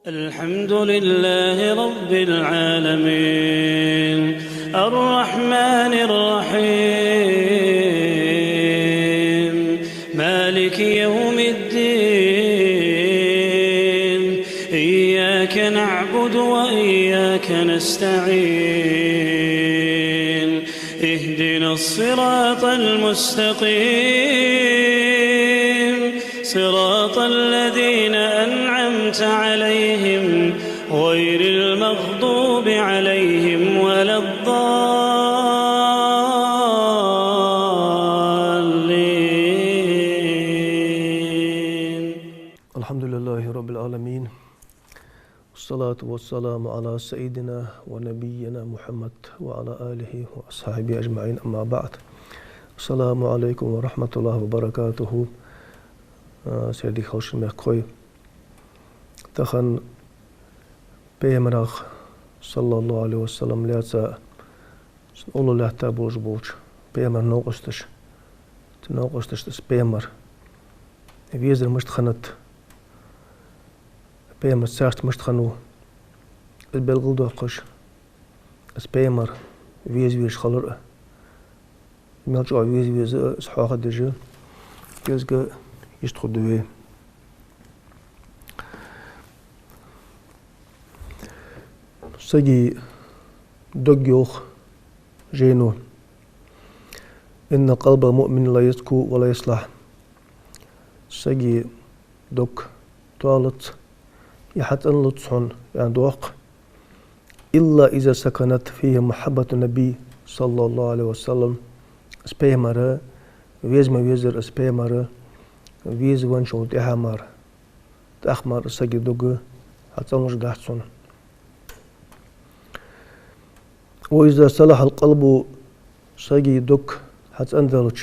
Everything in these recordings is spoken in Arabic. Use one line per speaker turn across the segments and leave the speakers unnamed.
الحمد لله رب العالمين الرحمن الرحيم مالك يوم الدين إياك نعبد وإياك نستعين اهدنا الصراط المستقيم صراط الذين أنعمت عليهم غير المغضوب عليهم ولا الضالين.
الحمد لله رب العالمين والصلاة والسلام على سيدنا ونبينا محمد وعلى آله وأصحابه أجمعين، أما بعد. السلام عليكم ورحمة الله وبركاته. سيدي خوش مخوي تخن بيمرغ صلى الله عليه وسلم لياتsa اولو لهتا بوج بيمر نوقستش تس بيمر ويزر مشتخنت بيمر ساعت مشتخنو البلغل دوقش اس بيمر ويز خلر ملجو ويز صحاخ دجا يزغ يشتخدوه سجي دقيوخ جينو إن قلب المؤمن لا يزكو ولا يصلح. سجي دق طالت يحت أن لتصحن يعني دوق إلا إذا سكنت فيه محبة النبي صلى الله عليه وسلم سبيمرة ويزر سبيمرة ويز وانشو تحمر تأخمر سجي دق حتى نجدحتون. وإذا صلح القلب سجي دق حتى أنزلج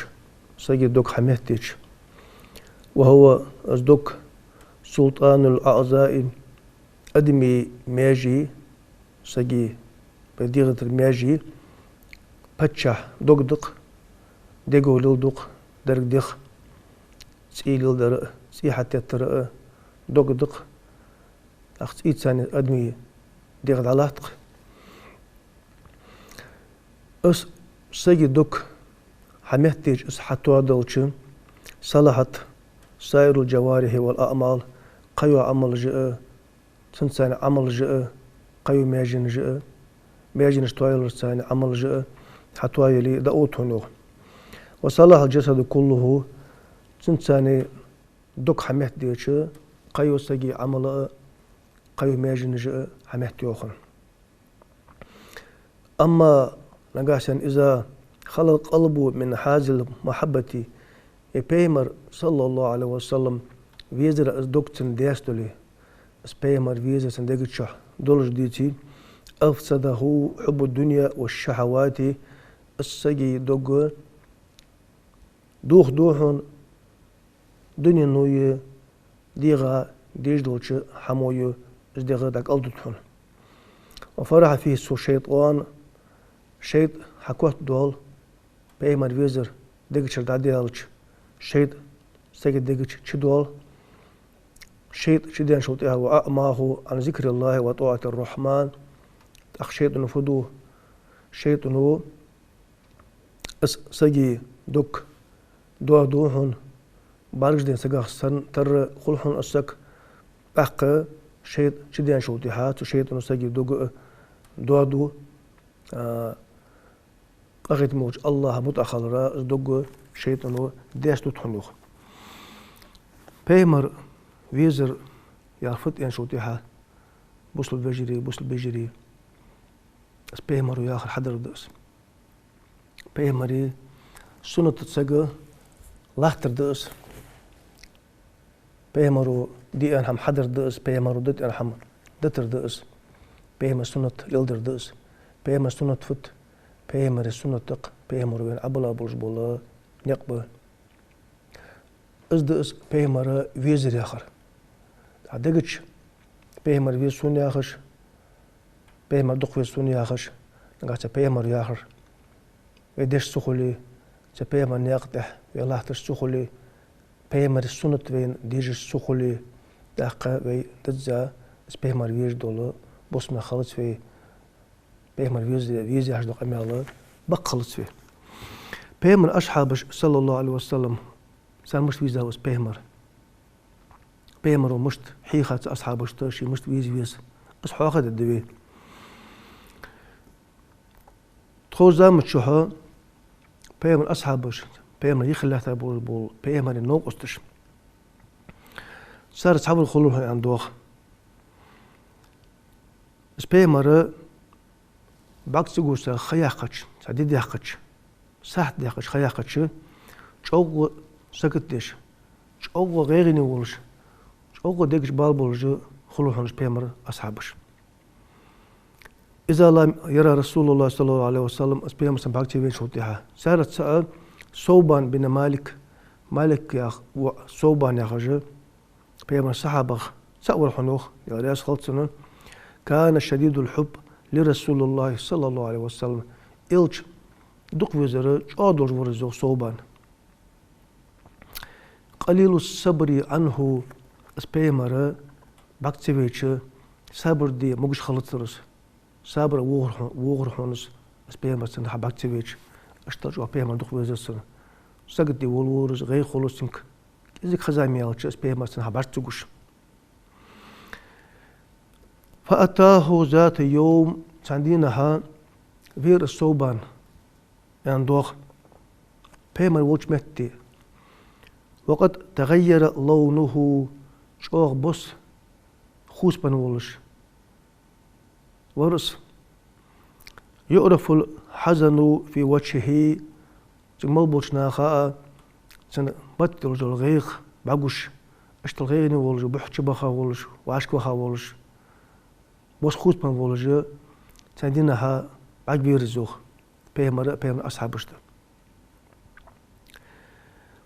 سجي دق حميتج وهو أصدق سلطان الأعضاء أدمي ماجي سجي بديغة الماجي بتشح دق دقو للدق درق دق سي للدرق سي حتى ترق دق أخت إيد ثاني أدمي ديغة علاقتك اس سجي دق حميتج اس حتى دلش صلحت سائر الجوارح والأعمال قيو عمل جاء تنسان عمل جاء قيو ماجن جاء ماجن اشتوائل ثاني عمل جاء حتى يلي دقوتهنو وصلح الجسد كله تنسان دق حميتج قيو سجي عمل قيو ماجن جاء حميتيوخن. أما نقاشن إذا خلق قلبه من حاز المحبة بيمر صلى الله عليه وسلم ويزر أصدقتن ديستولي بيمر ويزر سندقتشه دولج ديتي أفسده حب الدنيا والشهوات السجي دوغ دوحن دنيا نوية ديغا ديجدولش حموية ازديغا داك ألدتهن. وفرح فيه سو شيطان شيط حكوت دول بيمر ويزر دقشر داديالش شيط سجد دقش شدول شيط شدين شوطيها وأعماه عن ذكر الله وطاعة الرحمن أخ شيط نفدو شيط نو سجي دك دوهن بارج دين سجاخ سن تر خلحن أسك أخ شيط شدين شوطيها شيط نو سجي دك دو أخذ موج الله متأخر رأس دق شيطانه ديستو تحنوخ بيمر ويزر يعرفت يعني شوتيها بوصل بيجري بس بيمر وياخر حدر دقس بيمري سنة تتسقى لاختر دقس بيمرو دي أنهم حدر دقس بيمرو دت أنهم دتر دقس بيمر سنة يلدر دقس بيمر سنة فت بيمر السنة تق بيمر وين عبلا برجبولا نقبة أصدقس بيمر ويزر ياخر عدقش بيمر ويز سون ياخش بيمر دق ويز سون ياخش نقاش بيمر ياخر ويدش سخولي بيمر نيقتح ويلاحتش سخولي بيمر السنة وين ديجش سخولي دقة وي تجزا بيهمر ويج دولو بوس ما خلص في بيهمر ويز يعش دوق أمياله بق خلص فيه بيهمر أصحابش صلى الله عليه وسلم سان مشت ويز هاوس بيهمر ومشت حيخة أصحابش تاشي مشت ويز أصحاب أخذ الدبي تخوزا متشوها بيهمر أصحابش بيهمر يخلاه تابول بيهمر النوق أستش صار أصحاب الخلول هاي عندوخ بيهمر بعد سجوسا خياقتش سعدي ياقتش ساحت ياقتش خياقتش شوق سكت ديش شوق غيرني ولش شوق ديكش بالبولج خلوهنش بيمر أصحابش إذا لم يرى رسول الله صلى الله عليه وسلم بيمر سبعتي وين شوتيها سارت سأل صوبان بن مالك يا صوبان يا خجل بيمر صحابه سأول حنوخ يا رياس خلصنا كان شديد الحب لرسول الله صلى الله عليه وسلم إلش دق وزر جادول ورزو صوبان قليل الصبر عنه اسبيمر باكتيفيتش صبر دي مش خلطرس صبر وغر حونس اسبيمر سنها باكتيفيتش اشترجوا بيمر دق وزر سن سقد دي ولورز غير خلصنك إذا خزامي يالش اسبيمر سنها بارتوغش فأتاه ذات يوم عندنا فير الصوبان عندوخ بيمر وجه متي وقد تغير لونه شوغ بص خوس بنولش ورس يعرف الحزن في وجهه جمال بوشناخا سن بطل الغيخ بعقوش اشتل غيني ولش بحش بخا ولش وعشك بخا ولش بوس خوس بنولش عندنا عجبير الزوخ بيمر أصحابشته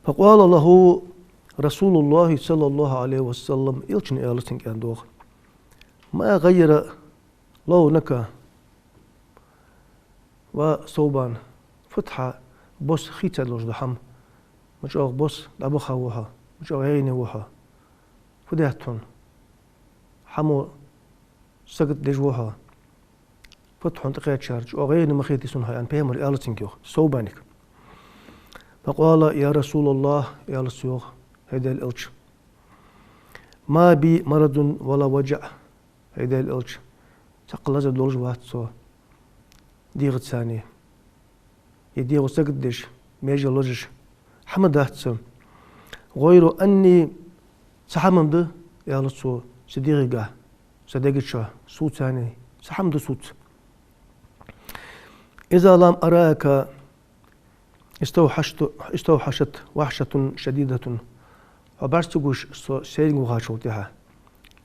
فقال له رسول الله صلى الله عليه وسلم إلشن إيالسنك أندوخ ما غير لونك وصوبان فتحة بوس خيتة لوجدحم مجاغ بوس دابخا وها مجاغ عيني وها فدهتون حمو سقط دجوها فتحون تقيت شارج وغيرني مخيتي سنها أن بيمر إيالسنك صوبانك فقال يا رسول الله يا السيوخ هيدا الإلش ما بي مرض ولا وجع هيدا الإلش تقلز دولج واتسو ديغ ثاني يديغ سقدش ميجي لوجش حمد هاتسو غير أني سحمد يا السو صديقي صديقي صوت ثاني سحمد صوت إذا لم أراك استوحشت وحشة شديدة وبارستوغوش سيرينغو غاشوتها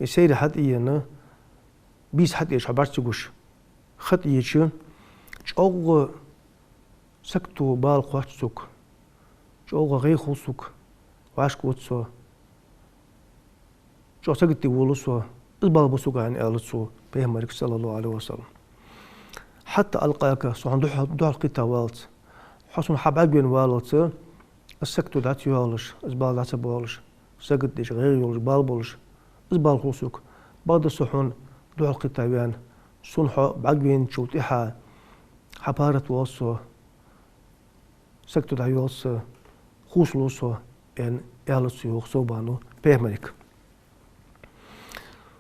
يسير حد إيانا بيس حد إيش وبارستوغوش خط إيش جوغ سكتو بال قواتسوك جوغ غيخوسوك واشكوتسو جو سكتي ولسو البال بسوك عن آلتسو بيهمرك صلى الله عليه وسلم حتى ألقاك سوحن دوح القطة والت حسن حبعك بين والت السكتو دات يوالش إزبال دات بولش سكت ديش غير يولش بال بولش إزبال خوسوك بعد السحون دوح القطة بين سنحو بعق بين شوتيحا حبارة وصو سكتو دا يولس خوس لوسو إن إالتسو يوخ صوبانو بيهمرك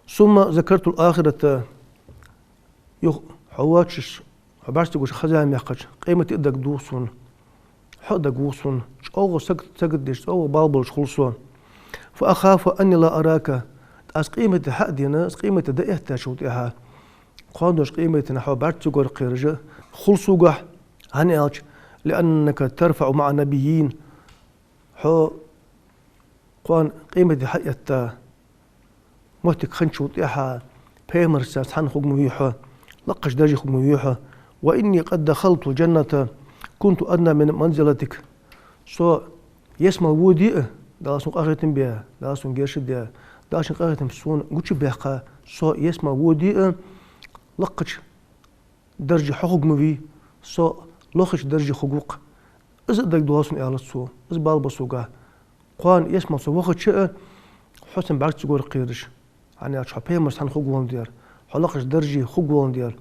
ثم ذكرت الآخرة حواتش عبارتي خزام يقش قيمة إدك دوسون حدك وصون أو سكت ديش أو بالبلش خلصون فأخاف أني لا أراك أس قيمة حدينا أس قيمة دائحة شوتها قادوش قيمة نحو بعرتي قرقيرجة خلصوقه هنيالش لأنك ترفع مع نبيين حو قان قيمة حقيقة مهتك خنشوتها بيمر سان خقمويحة لقش داجي خقمويحة وإني قد دخلت الجنة كنت أدنى من منزلتك سو يسمى ودي دالسون قاغتم بها دالسون جيرشد بها دالسون قاغتم سون قوتش بها سو يسمى ودي لقش درجة حقوق موي سو لوخش درجة حقوق إذا دك دواسون إعلى سو إذا بالبسوقا قوان يسمى سو وقت شيء حسن بعد تقول قيرش يعني شو بيمر سان خوجون ديار حلقش درجي خوجون ديار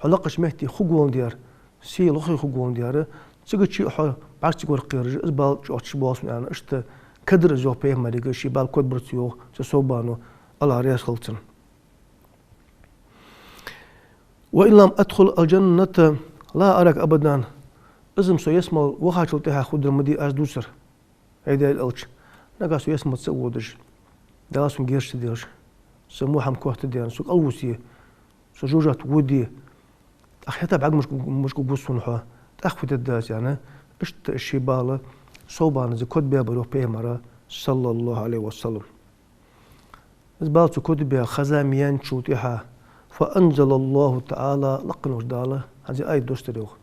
حلقش مهتي خوجون ديار سي لخي خوجون ديار تيجي حا بعد تقول قير إزبال شو باس يعني إشت كدر زو بيمر يجي شي بال كود برتيو تصوبانو الله رياس خلتن وإن لم أدخل الجنة لا أراك أبدا إزم سو يسمى وخاشل تها خضر مدي أز دوسر هيدا الألش نقا سو يسمى تسودش دلاسم جيرش ديرش سموها مكوحت ديان سوق ألوسي سو جوجات ودي أخيطا بعق مش قوسون حوا تأخذ الداس يعني إشت الشيبالة صوبان زي كود بيا بروح بيمرا صلى الله عليه وسلم إزبال سو كود بيا خزاميان شوتيها فأنزل الله تعالى لقن وجداله هذه آية دوستريوخ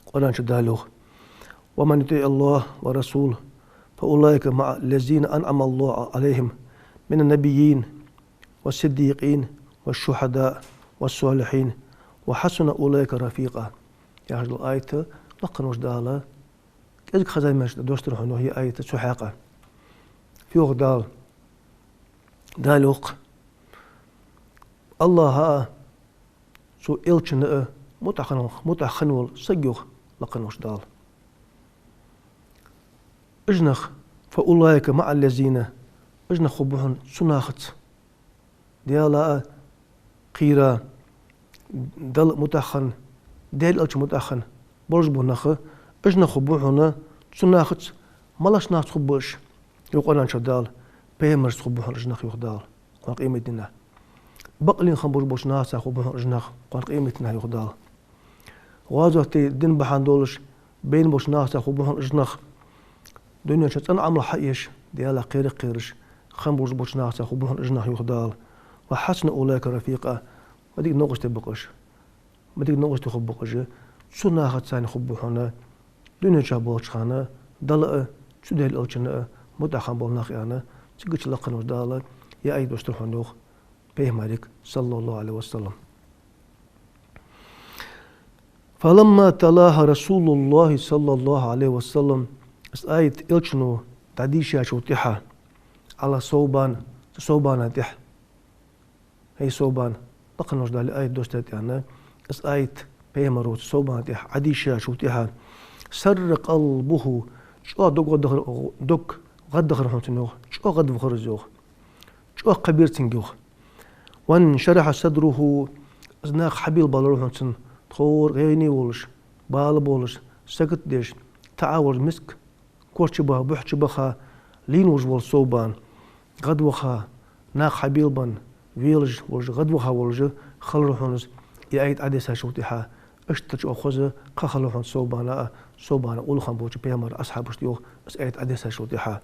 قرآن شدالوخ ومن يطيع الله ورسوله فأولئك مع الذين أنعم الله عليهم من النبيين والصديقين والشهداء والصالحين وحسن أولئك رفيقا يا هذه الآية لقن وجداله كذلك خزاميان دوستريوخ إنه هي آية سحاقة فيوخ دالوخ الله ها سو إلشنا متخنول سجوخ لقنوش دال إجنخ فأولئك مع الذين إجنخ بهن سناخت ديالا قيرا دل متخن ديال إلش متخن برج بنخ إجنخ بهن سناخت ملاش ناس خبوش يقولون شدال بيمرس خبوهن إجنخ يخدال قيمة دينا بقلين خنبوش بوش ناسا خوبه رجناخ قان قيمتنا يخدال غازوتي دين بحان دولش بين بوش ناسا خوبه رجناخ دنيا شتن عمل حقيش ديالا قيرش خنبوش بوش ناسا خوبه رجناخ يخدال وحسن أولئك رفيقا ما ديك نوغش تبقش ما ديك نوغش تخبقش شو ناخد ثاني خوبهنا دنيا شابوش خانا دلأ شو ديال الألشنا متاخن بولناخ يعني تيجي لقن وجدال يا أي دوستر حنوخ بيهمارك صلى الله عليه وسلم فلما تلاها رسول الله صلى الله عليه وسلم آية إلشنو تعديشها شوتيحة على صوبان تح هي صوبان لقن وجدال آية دوستر يعني آية بيهمارو صوبان تح عديشها شوتيحة سر قلبه شو دق غد خرحون شو غد خرزوخ شو قبير تنجوخ وانشرح صدره ازناق حبيل بالروحن تخور غيني ولش بال بولش سكت ديش تعاور مسك كورشبه بحشبخا لين وجول صوبان غدوخا ناق حبيل بن ويلج ولج غدوخا ولج خلروحنز يعيد عدسها شوتيها اشتج اخوزه خلروحن صوبان اولخن بوج بيمر اصحاب شتيو اسعيد عدسها شوتيها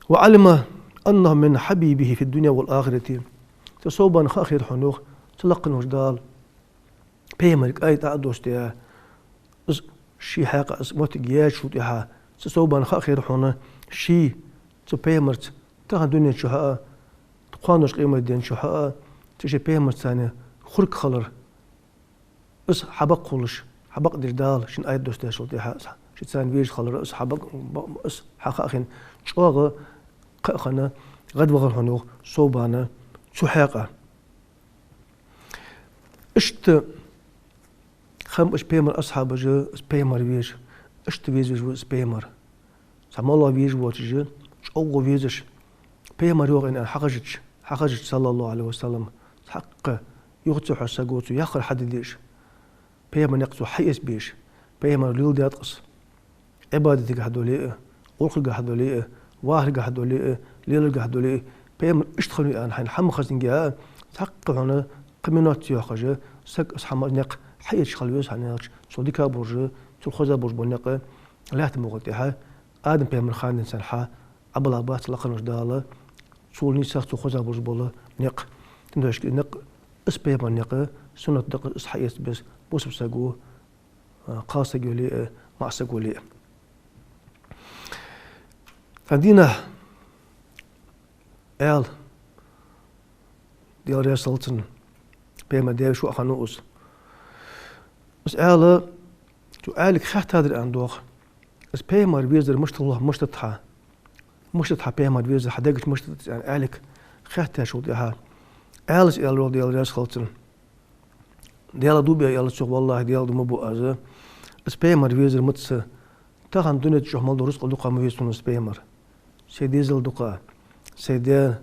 وعلم أنه من حبيبه في الدنيا والآخرة تصوبان خاخر حنوخ تلقن وجدال بيمرك آية أعدوستيها شي حاقة اسموت جياج شوتيها تصوبان خاخر حنوخ شي تبيمرت تاها دنيا شهاء تقانوش قيمة دين شهاء تشي بيمرت ثانية خرق خلر اس حبق خلش حبق دردال شين آية دوستيها شوتيها شي ثاني بيج خلر اس حبق اس حقاقين شواغ قخنا غد وغر هنوخ صوبانا سحاقة اشت خم اش بيمر اصحاب جو اس بيمر ويش اشت ويز اس بيمر سام الله ويج واتج او ويزش بيمر يوغ ان حقجت صلى الله عليه وسلم حق يغتح سقوت ياخر حد ديش بيمر نقصو حيس بيش بيمر ليل داتقص عبادتك هدوليه ورخ هدوليه واهر قاعدولي ليل قاعدولي بيم اشتغلوا أنا حين حم خزنجا تحقق هنا قمنات ياخذ سك أصحاب نق حيش خلويس هناك صديقة برج تلخذ برج بنق لا تموتها آدم بيم الخان إنسان حا عبلا بات لقنا جدالة سولني سخت تلخذ برج بولا نق تندوش نق اس بيم نق سنة دق اس حيس بس بوس بسقو قاس جولي مع سقولي فدينا آل ديال رسالتن بيما ديال شو أخنوس بس آل تو آلك خات هذا الأندوخ بس بيما ربيزر مشت الله مشت تحا مشت حبيمر ويز حدقت مشت يعني آلك خيرتها شو ديها آلس إلى ديال راس خلطن ديال دوبيا يلا تشوف والله ديال دم بو أزا سبيمر ويز المتس تاخن دنيا تشوف مال درس قدوقا مويسون سبيمر سيديزل دقا سيدان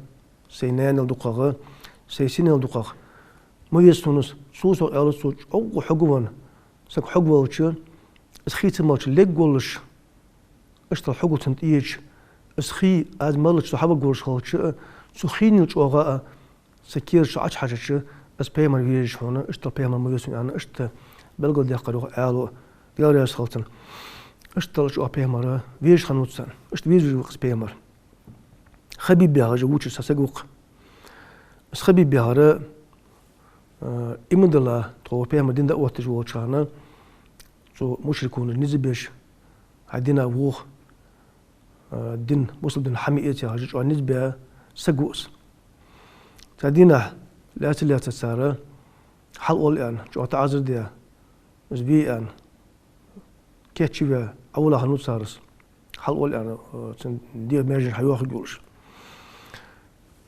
سينان الدقا سيسين الدقا مويسونس سوسو آلس سوش أو حقوان سك حقوالش اسخيت مالش ليجولش اشتغل حقو تنتيج اسخي از مالش صحابة قولش خالش سخيني الشوغاء سكير شعج حاجة اس بيمر ويج هنا اشتغل بيمر مويسون يعني اشت بلغل ديقلو آلو ديال رياس خالتن اشتغل شو بيمر ويج خنوتسن اشت ويج وقس بيمر خبيب بيها جووش ساسقوق اس خبيب بيها إمد الله تو بيمر دين دقوة جووشانا سو مشركون النزبيش عدينا ووخ دين مسلم دين حميئتي هاجج ونزبيا سقوس تعدينا لا تسارة حل أول يعني جو تعذر ديا زبي يعني كيتشي بيا أولا هنوت سارس حل أول يعني ديا ماجن حيوخ جولش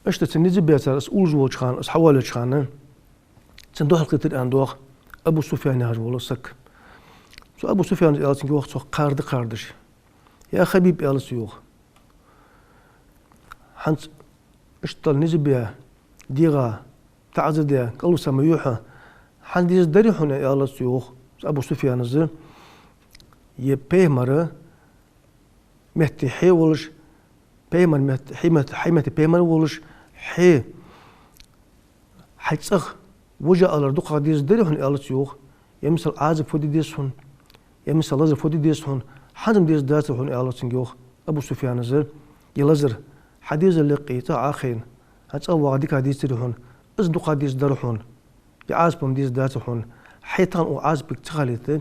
اشتا نزبيا سارس أول جووش خان اس حوالج خانه تندوح القتل عن دوخ أبو سفيان هاج والله سك سو أبو سفيان قالت إنك وقت سو قاردش يا خبيب قالت يوخ حنت اشتغل نزبيا ديغا تعذر ديا قالوا سميوحة حن ديز دريحنا قالت يوخ أبو سفيان زين يبيه مرة مهتي حي ولش بيمر مهتي حي بيمر ولش حي حيتصخ وجه على الدقة ديز دريحنا قالت يوخ يمثل عازب فودي ديسهن يمثل لازر فودي ديسهن حزم ديز داتهن قالت يوخ أبو سفيان زين يلازر حديث اللي قيتا عاخين هتصور ديك حديث تريحن از دقة ديز درحن يعازبهم ديز داتهن حيتان وعازبك تخاليته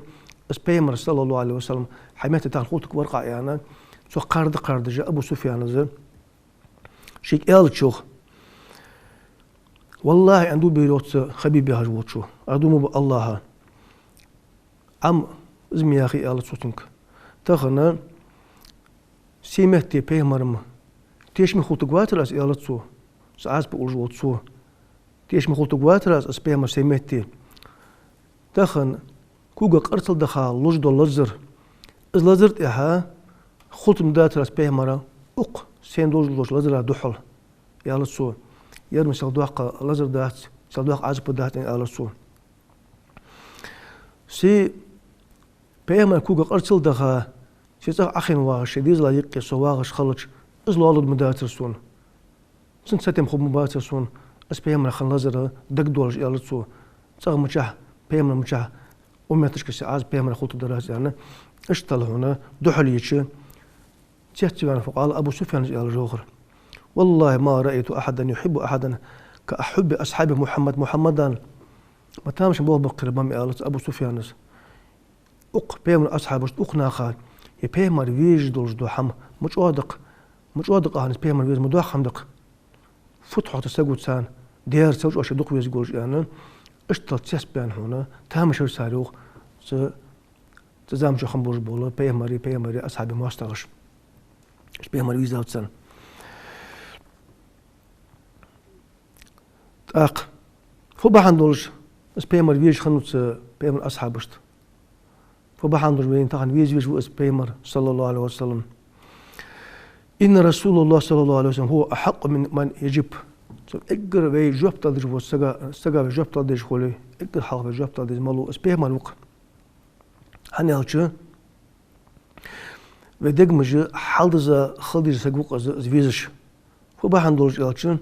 اس بيمر صلى الله عليه وسلم حماية تاخوتك ورقع يعني سو قارد جاء أبو سفيان زين شيك قالت شوخ والله عنده بيروت خبيبي هاجوت شو أدوم الله عم زمي يا أخي قالت صوتك تخنا سيمتي بيمرم تيش مخوتك واتراس قالت صو ساعات بقول جوت صو تيش مخوتك واتراس اس بيمر سيمتي تخن كوغا قرتل دخال لجدو لزر از لزرت إها خلطم داتراس بيمرا أق سين دوج لزر دحل قالت صو يرمي سلدوق لزر دات سلدوق عزب دات قالت صو سي بيمر كوغا قرتل دخا سيتاخ أخين واغش ديز لا يقي سواغش خلج ازلو ألد مداترسون سنت ستيم خوب مباترسون اس بيمر خن لزر دق دولج قالت صو تاغ مجاه بيمر مجاه ومتشك ساعات بيمر خلط دراس يعني اشتل هنا دحل يتش تيحتي يعني فقال أبو سفيان قال جوخر والله ما رأيت أحدا يحب أحدا كأحب أصحاب محمدا ما تامش بوه بقربام قالت أبو سفيان أق بيمر أصحابش أقنا خال يبيمر ويج دولج دو حم مش أودق أهنس بيمر ويج مدوح خمدق فتحة تساقود سان ديار سوج أشي دق ويج قولج يعني اشتل تيس بيان هنا تامش ساروخ تزامشو خمبوش بولا بيمري أصحابي ما اشتغش اش بيمر ويج داوت سان تاق فبحان دولج اس بيمر ويج خنوت بيمر أصحابشت فبحان دولج وين تاقن ويج ويس بيمر صلى الله عليه وسلم إن رسول الله صلى الله عليه وسلم هو أحق من يجب اقر بي جوب تدرج والسقا بجوب تدرج خولي اقر حق بجوب تدرج مالو اسبيه مالوق هني هالشي ودق مجي حالدزا خلدي سقوق زفيزش فبحان دولج هالشي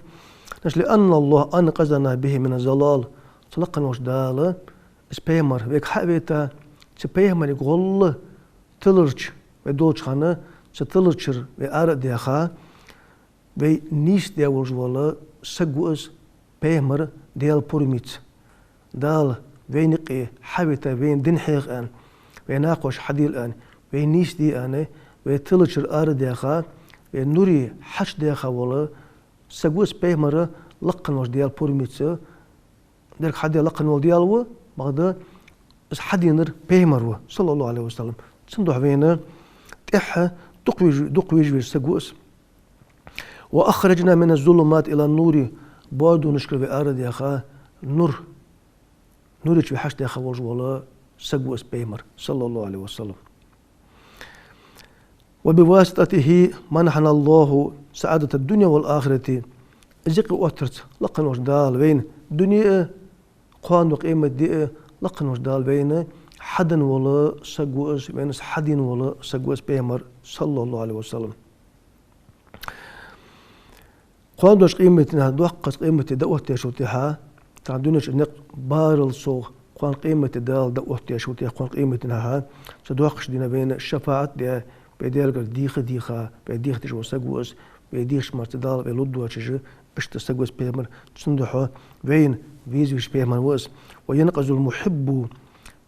نش لأن الله أنقذنا به من الزلال تلقى نوش دالة اسبيه مر ويك حبيتا سبيه مر يقول تلرج ودولج خانه ستلرجر وآرد ديخا ونيس ديولج ولا سقوز بيمر ديال بورميت دال وينقي حبيتا وين دنحيق أن ويناقوش حديل أن وينيس دي أنا ويتلرجر آرد ديخا ونوري حش ديخا ولا سقوز بيمر لقنوش ديال بورميت ديك حدي لقنول ديالو بعد اس حدينر بيمر صلى الله عليه وسلم تندوح وين تح دق ويج سقوس وأخرجنا من الظلمات إلى النور بودو نشكر بأرض يا خا نور نورج بحشت يا خا وجولا سقو اسبيمر صلى الله عليه وسلم. وبواسطته منحنا الله سعادة الدنيا والآخرة. إزيق واترت لقن وجدال بين دنيا قوان وقيمة دي لقن وجدال بين حدن ولا سقو اس بين حدين ولا سقو اسبيمر صلى الله عليه وسلم. قوان دوش قيمتنا دوقت قيمة دوت يشوتها تعدونش انك بارل صوغ قوان قيمة دال دوت يشوتها قوان قيمتنا ها سدوقش دينا بين الشفاعة دي بيديل ديخة بيديخ تجو سقوس بيديخش مرتدال بيلودو تجو اشت سقوس بيمر تصندحو بين فيزيوش بيمر وس وينقذ المحب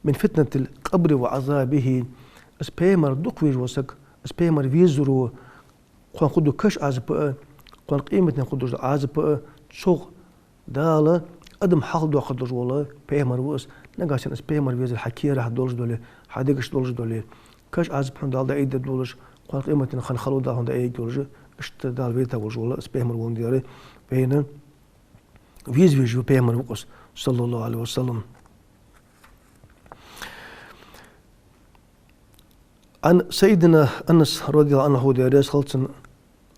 من فتنة القبر وعذابه اسبيمر دوكويج وسك اسبيمر فيزرو قوان خدو كش عزب قوان قيمتنا خدو عزب تشوغ دالا ادم حق دو خدو ولا بيمر وس نقاشن اسبيمر فيزر حكيرة دولج دولي حديقش دولج دولي كاش عزب حن دال دا ايد دولش قوان قيمتنا خان خلو دا هون دا ايد دولج اشت دال بيتا ولا اسبيمر وون دياري بين فيزيو بيمر وقص صلى الله عليه وسلم. عن سيدنا أنس رضي الله عنه دياريس خلصن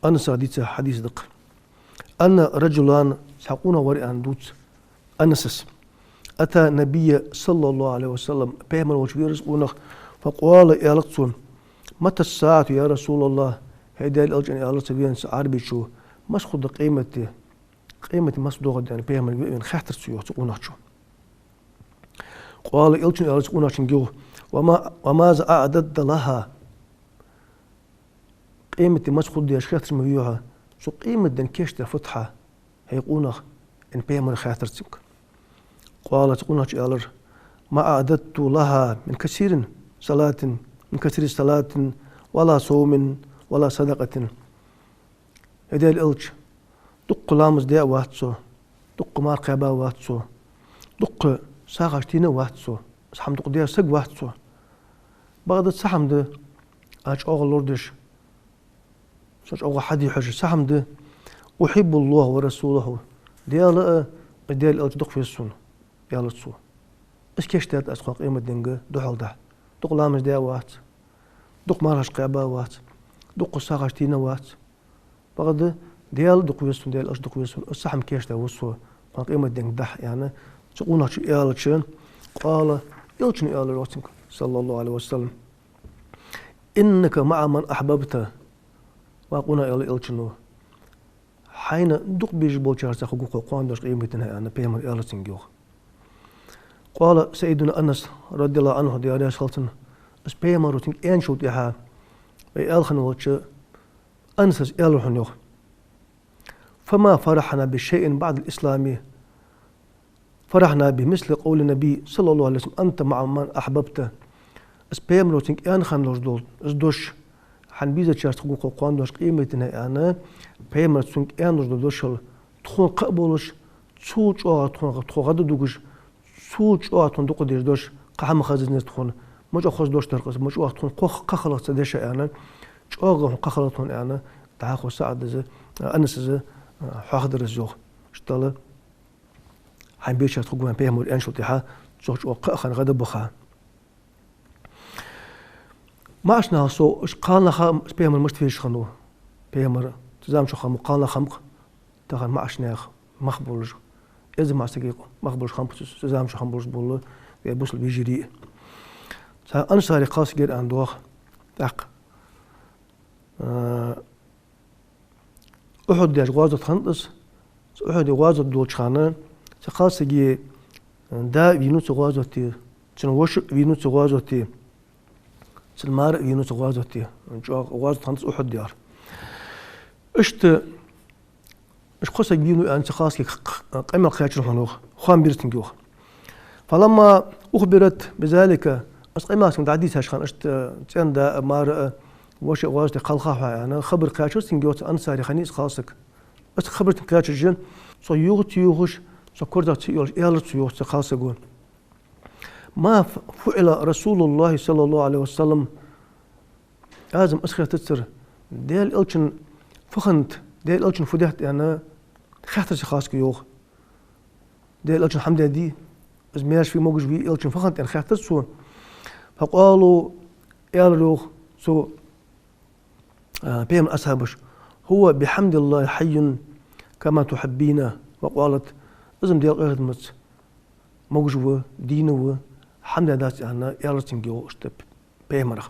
أنس حديث دق أن رجلان سحقونا ورئان دوت أنسس أتى النبي صلى الله عليه وسلم بيمر وشويرس ونخ فقال يا لقصون متى الساعة يا رسول الله هيدا الألجن يا الله سبيان عربي شو مش خد قيمة مصدوغة يعني بيمر من خاطر سيوه تقونا شو قال إلجن يا الله تقونا شنجوه وماذا أعدد لها قيمة مسخود يا شخص مبيوها سو قيمة دن كيش فتحة هيقونا إن بيمر خاطر سيك قال تقونا شيالر ما أعددت لها من كثير صلاة من كثير صلاة ولا صوم ولا صدقة هذا الألج دق لامز ديا واتسو دق مارقبا واتسو دق ساغشتينا واتسو سحم دق ديا سق واتسو بعد سحم ده أج أغل لوردش سج أغل حدي حج سحم ده أحب الله ورسوله ديا لا ديا الألج دق في السنة يا لتسو إيش كيشتات أسقاق قيمة دينجا دحل ده دق لامز ديا وات دق مارش قبا وات دق ساغشتينا وات بعد ديال دق ويسون ديال أش دق ويسون السحم كيش ده وسوا قيمة دينج دح يعني تقولنا شو يالتشن قال يلتشن يال روتنك صلى الله عليه وسلم إنك مع من أحببته وقلنا يال يلتشنو حين دق بيج بولشار سخوق قوان دوش قيمتنا أنا بيمر يالتشنجو قال سيدنا أنس رضي الله عنه ديال سلطن اس بيمر روتنك إن شو تيها بيالخن وتش أنس يالوحنيو فما فرحنا بشيء بعد الإسلام فرحنا بمثل قول النبي صلى الله عليه وسلم أنت مع من أحببته اسبيم روتينك أنا خان لوش دول ازدوش حن بيزا تشارت حقوق قوان دوش قيمتنا أنا بيم روتينك أنا لوش دوشل تخون قبولش تسوج أو تخون غد دوغش تسوج أو تخون دوق دير دوش قحم خازز ناس تخون مش أخذ دوش ترقص مش أخذ تخون قخلص تدش أنا مش أخذ قخلص تخون أنا تعاخو سعد زي أنس زي حاضر الزوج اشتغل حن بيشرت حقوق من بيهم الآن شو تيها زوج وقخن غد بخا ما عشنا سو إيش قالنا خام بيهم المشتفيش خنو بيهم تزام شو خام قالنا خمق تخن ما عشنا مخبولج إذا ما استجيق مخبولج خام تزام شو خمبولج بقول بيبوصل بيجري أنا صار قاس جد عن دوخ تق أحد يا جوازة خنطس أحد جوازة دولش خانة سقاس جي دا فينوس جوازة تنوش فينوس جوازة سلمار فينوس جوازة جوازة خنطس أحد ديار إشت إش قصة بينو أن سقاس كي قيمة خياتش خنوخ خام بيرتنجوخ فلما أخبرت بذلك أسقيمة سند عديس هشخان إشت تين دا مار وش غازتي خلخها أنا خبر قياتش سنجوت أنصاري خنيس خاصك بس خبرت قياتش جن صو يوغش صو كردا تيول يالت يوغ خاصقون ما فعل رسول الله صلى الله عليه وسلم لازم أسخر تتسر ديال إلشن فخنت ديل ألشن فديت أنا خاطر خاص كيوغ ديل ألشن حمد دي از مياش في موجش في ألشن فخنت أن خاطر سو فقالوا يالروغ سو بهم أصحابش هو بحمد الله حي كما تحبينا وقالت ازم ديال غير مت موجو دينو حمد داس أنا يالرتين جو اشتب بيمرخ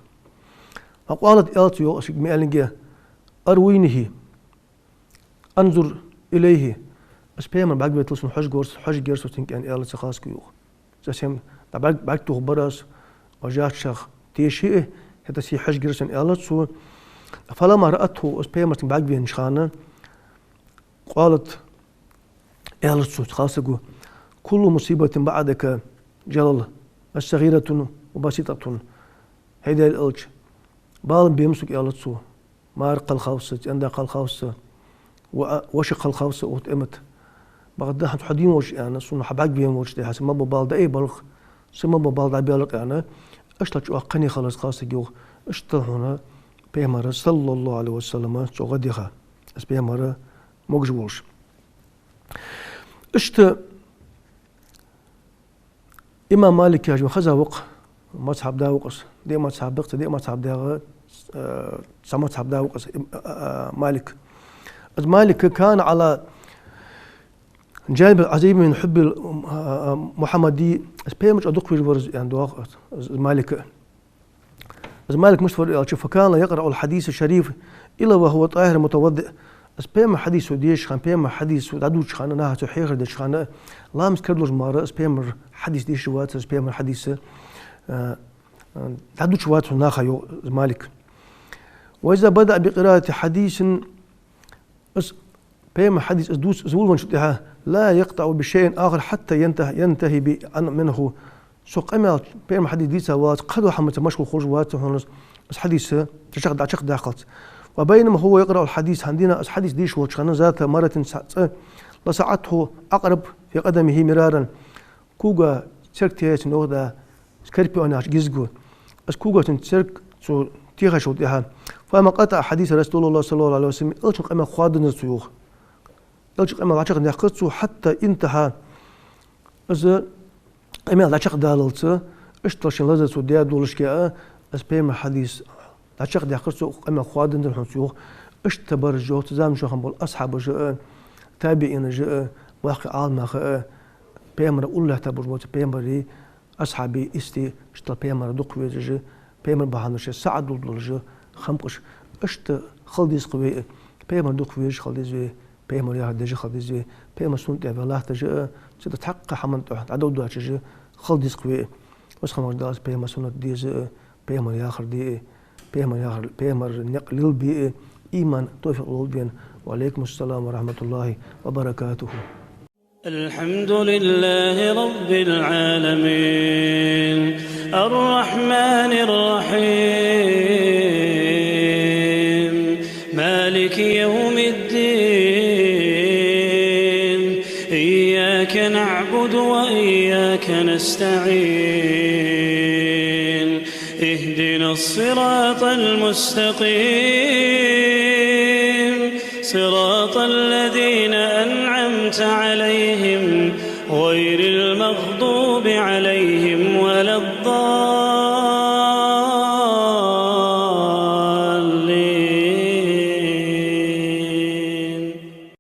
وقالت يالتيو أشك ميالنجي أروينه أنظر إليه بس بيمر بعد بيتلسن حج جرس وتنك أن يالت خاص كيوخ زسم بعد تخبرس وجات شخ تيشيه هذا سي حج جرس أن يالت سو فلما رأته بس بيمر بعد بينشخانه قالت يالت سو خاص جو كل مصيبة بعدك جلل الصغيرة وبسيطة هيدا الألج بال بيمسك يالت سو مارق الخوصة عندك الخوصة وشق الخوصة وتأمت بغدا حدين وش يعني صنع حباك بيهم وش ده حسب ما ببال ده أي بلغ سما ببال ده بيالك يعني أشتلت أقني خلاص خاصة جو أشتل هنا بيمر صلى الله عليه وسلم شو غديها بس بيمر مجبولش أشت إمام مالك يا جماعة خذ وق مذهب ده وقص دي مذهب بقت دي مذهب ده مذهب ده وقص مالك مالك كان على جانب العظيم من حب محمدي بيمش أدق في الورز يعني دواق مالك مشفر فكان يقرأ الحديث الشريف إلا وهو طاهر متوضئ بيم حديث وديش خان بيم حديث ودعوش خان نها تحير ديش خان لا مسكردلوج مارا بيم حديث ديش وات بيم حديث دعوش وات ناخا يو مالك وإذا بدأ بقراءة حديث بس بيم حديث دوس زول ونشتها لا يقطع بشيء آخر حتى ينتهي منه سوق أمال بيم حديث دي سوات قد وحمد مشغول خرج وات هونس بس حديث تشغل عشق داخلت وبينما هو يقرأ الحديث عندنا حديث ديش وشخنا ذات مرة لسعته أقرب في قدمه مرارا كوغا تركتيت نوغدا سكربي أنا جزجو بس كوغا تنترك سو تيغا شوتها فما قطع حديث رسول الله صلى الله عليه وسلم ألشق أما خوادن السيوخ ألشق أما عشق نقصه حتى انتهى إذا أما عشق داللت اشترشن لازم سوديا دولش كأ بس بيم حديث عشق دقصه أما خوادن الحنسيوخ اشتبر جو تزام شو خنبول أصحاب جو تابعين جو واقع عالم خ بيمر الله تبر وت بيمري أصحابي استي اشتل بيمر دق ويج بيمر بهانش سعد دولج خمقش اشت خلديس قوي بيمر دق ويج خلديس بيمر يا دج خلديس بيمر سنت الله تج تتحقق حمن عدود دج خلديس قوي بس خمر داس بيمر سنت ديز بيمر يا آخر دي بيمر نقلل بي إيمان توفيق الولدين وعليكم السلام ورحمة الله وبركاته.
الحمد لله رب العالمين الرحمن الرحيم مالك يوم الدين إياك نعبد وإياك نستعين اهدنا الصراط المستقيم صراط الذين أنعمت عليهم غير المغضوب عليهم